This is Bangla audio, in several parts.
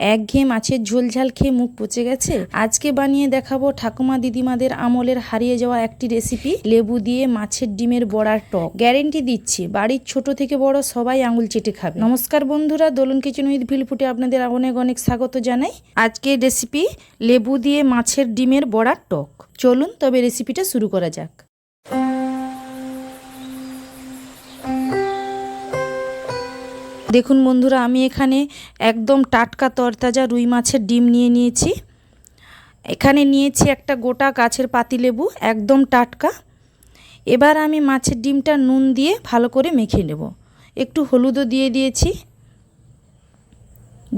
একঘেয়ে মাছের ঝোল ঝাল খেয়ে মুখ পচে গেছে? আজকে বানিয়ে দেখাবো ঠাকুমা দিদিমাদের আমলের হারিয়ে যাওয়া একটি রেসিপি, লেবু দিয়ে মাছের ডিমের বড়ার টক। গ্যারেন্টি দিচ্ছি বাড়ির ছোট থেকে বড় সবাই আঙুল চেটে খাবে। নমস্কার বন্ধুরা, দোলন কিচেন উইথ ভিলফুটে আপনাদের অনেক অনেক স্বাগত জানাই। আজকের রেসিপি লেবু দিয়ে মাছের ডিমের বড়ার টক। চলুন তবে রেসিপিটা শুরু করা যাক। দেখুন বন্ধুরা, আমি এখানে একদম টাটকা তরতাজা রুই মাছের ডিম নিয়ে নিয়েছি। এখানে নিয়েছি একটা গোটা গাছের পাতিলেবু, একদম টাটকা। এবার আমি মাছের ডিমটা নুন দিয়ে ভালো করে মেখে নেব। একটু হলুদও দিয়ে দিয়েছি।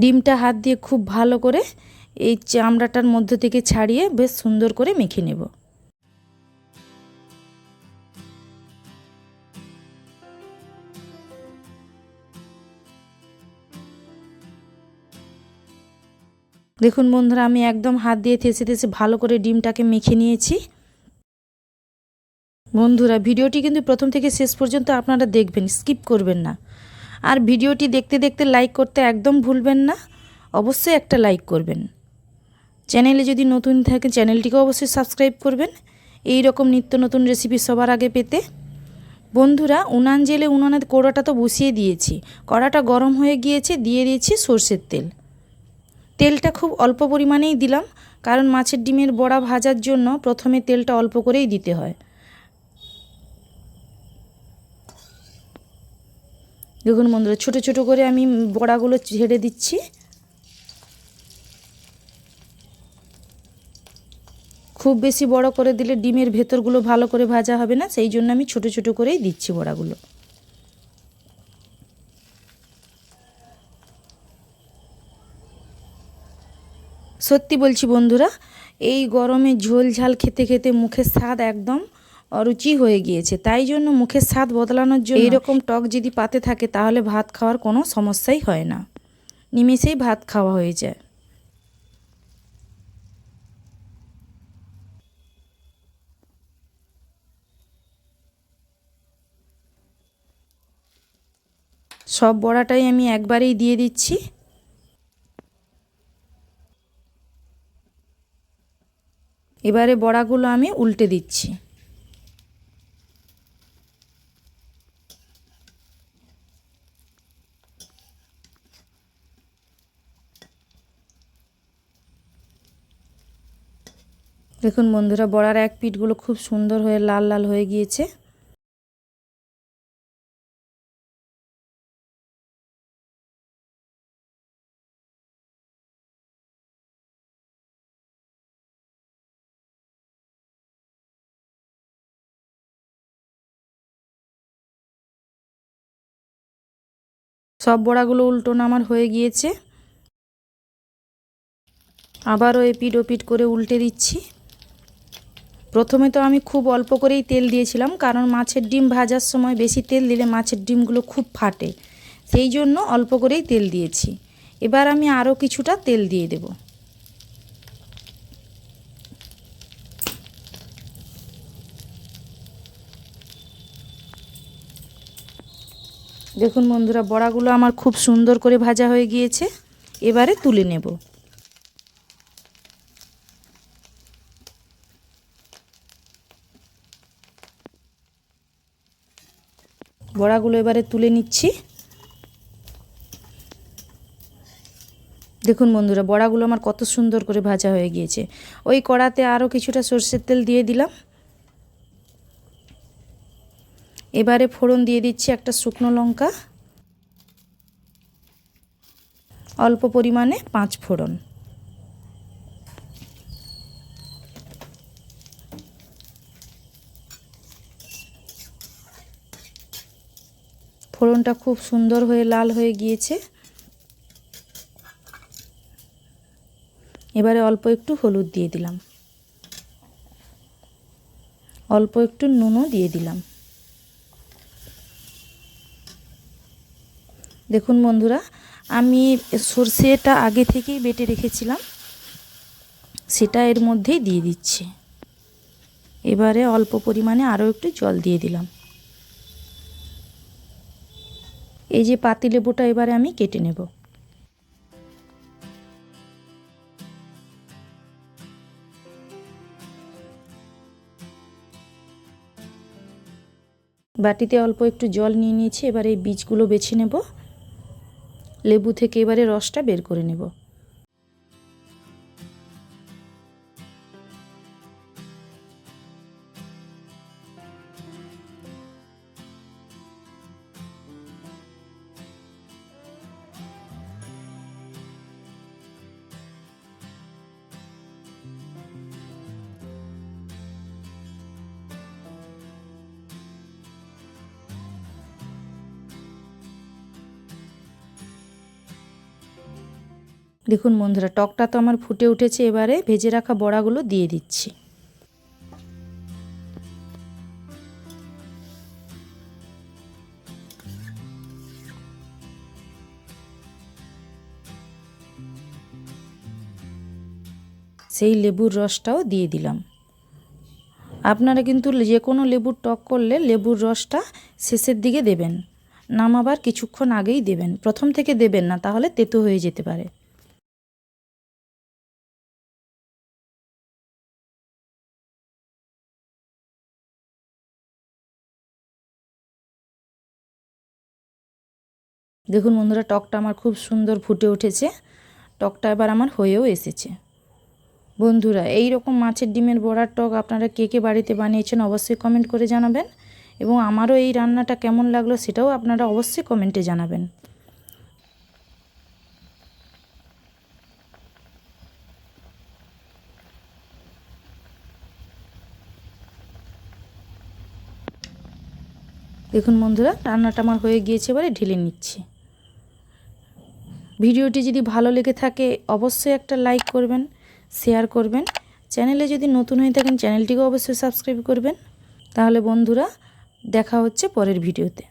ডিমটা হাত দিয়ে খুব ভালো করে এই চামড়াটার মধ্যে থেকে ছাড়িয়ে বেশ সুন্দর করে মেখে নেব। দেখুন বন্ধুরা, আমি একদম হাত দিয়ে থেসে থেসে ভালো করে ডিমটাকে মেখে নিয়েছি। বন্ধুরা, ভিডিওটি কিন্তু প্রথম থেকে শেষ পর্যন্ত আপনারা দেখবেন, স্কিপ করবেন না। আর ভিডিওটি দেখতে দেখতে লাইক করতে একদম ভুলবেন না, অবশ্যই একটা লাইক করবেন। চ্যানেলে যদি নতুন থাকে চ্যানেলটিকে অবশ্যই সাবস্ক্রাইব করবেন এই রকম নিত্য নতুন রেসিপি সবার আগে পেতে। বন্ধুরা, উনান জেলে উনানের কড়াটা তো বসিয়ে দিয়েছি। কড়াটা গরম হয়ে গিয়েছে, দিয়ে দিয়েছি সর্ষের তেল। তেলটা খুব অল্প পরিমাণেই দিলাম, কারণ মাছের ডিমের বড়া ভাজার জন্য প্রথমে তেলটা অল্প করেই দিতে হয়। দেখুন বন্ধুরা, ছোট ছোট করে আমি বড়াগুলো ছেড়ে দিচ্ছি। খুব বেশি বড় করে দিলে ডিমের ভেতরগুলো ভালো করে ভাজা হবে না, সেই জন্য আমি ছোট ছোট করেই দিচ্ছি বড়াগুলো। সত্যি বলছি বন্ধুরা, এই গরমে ঝোল ঝাল খেতে খেতে মুখের স্বাদ একদম অরুচি হয়ে গিয়েছে। তাই জন্য মুখের স্বাদ বদলানোর জন্য এইরকম টক যদি পাতে থাকে তাহলে ভাত খাওয়ার কোনো সমস্যাই হয় না, নিমেষেই ভাত খাওয়া হয়ে যায়। সব বড়াটাই আমি একবারেই দিয়ে দিচ্ছি। এবারে বড়াগুলো আমি উল্টে দিচ্ছি। দেখুন বন্ধুরা, বড়ার এক পিঠগুলো খুব সুন্দর হয়ে লাল লাল হয়ে গিয়েছে। সব বড়াগুলো উল্টোনো আমার হয়ে গিয়েছে। আবারও এপিঠ ওপিঠ করে উল্টে দিচ্ছি। প্রথমে তো আমি খুব অল্প করেই তেল দিয়েছিলাম, কারণ মাছের ডিম ভাজার সময় বেশি তেল দিলে মাছের ডিমগুলো খুব ফাটে, সেই জন্য অল্প করেই তেল দিয়েছি। এবার আমি আরও কিছুটা তেল দিয়ে দেব। দেখুন বন্ধুরা, বড়াগুলো আমার খুব সুন্দর করে ভাজা হয়ে গিয়েছে। এবারে তুলে নেব। বড়াগুলো এবারে তুলে নিচ্ছি। দেখুন বন্ধুরা, বড়াগুলো আমার কত সুন্দর করে ভাজা হয়ে গিয়েছে। ওই কড়াতে আরও কিছুটা সর্ষের তেল দিয়ে দিলাম। এবারে ফোড়ন দিয়ে দিচ্ছি একটা শুকনো লঙ্কা, অল্প পরিমাণে 5 ফোড়ন। ফোড়নটা খুব সুন্দর হয়ে লাল হয়ে গিয়েছে। এবারে অল্প একটু হলুদ দিয়ে দিলাম, অল্প একটু নুনও দিয়ে দিলাম। দেখুন বন্ধুরা, আমি সর্ষেটা আগে থেকেই বেটে রেখেছিলাম, সেটা এর মধ্যেই দিয়ে দিচ্ছি। এবারে অল্প পরিমাণে আরও একটু জল দিয়ে দিলাম। এই যে পাতিলেবুটা এবারে আমি কেটে নেব। বাটিতে অল্প একটু জল নিয়ে নিয়েছি। এবার এই বীজগুলো বেছে নেব। লেবু থেকে এবারে রসটা বের করে নেব। দেখুন বন্ধুরা, টকটা তো আমার ফুটে উঠেছে। এবারে ভেজে রাখা বড়াগুলো দিয়ে দিচ্ছি। সেই লেবুর রসটাও দিয়ে দিলাম। আপনারা কিন্তু যে কোনো লেবুর টক করলে লেবুর রসটা শেষের দিকে দেবেন, নামাবার কিছুক্ষণ আগেই দেবেন। প্রথম থেকে দেবেন না, তাহলে তেতো হয়ে যেতে পারে। দেখুন বন্ধুরা, টকটা আমার খুব সুন্দর ফুটে উঠেছে। টকটা এবার আমার হয়েও এসেছে। বন্ধুরা, এই রকম মাছের ডিমের বড়ার টক আপনারা কে কে বাড়িতে বানিয়েছেন অবশ্যই কমেন্ট করে জানাবেন, এবং আমারও এই রান্নাটা কেমন লাগলো সেটাও আপনারা অবশ্যই কমেন্টে জানাবেন। দেখুন বন্ধুরা, রান্নাটা আমার হয়ে গিয়েছে। এবারে ঢেলে নিচ্ছি। ভিডিওটি যদি ভালো লেগে থাকে অবশ্যই একটা লাইক করবেন, শেয়ার করবেন। চ্যানেলে যদি নতুন হয়ে থাকেন চ্যানেলটিকে অবশ্যই সাবস্ক্রাইব করবেন। তাহলে বন্ধুরা, দেখা হচ্ছে পরের ভিডিওতে।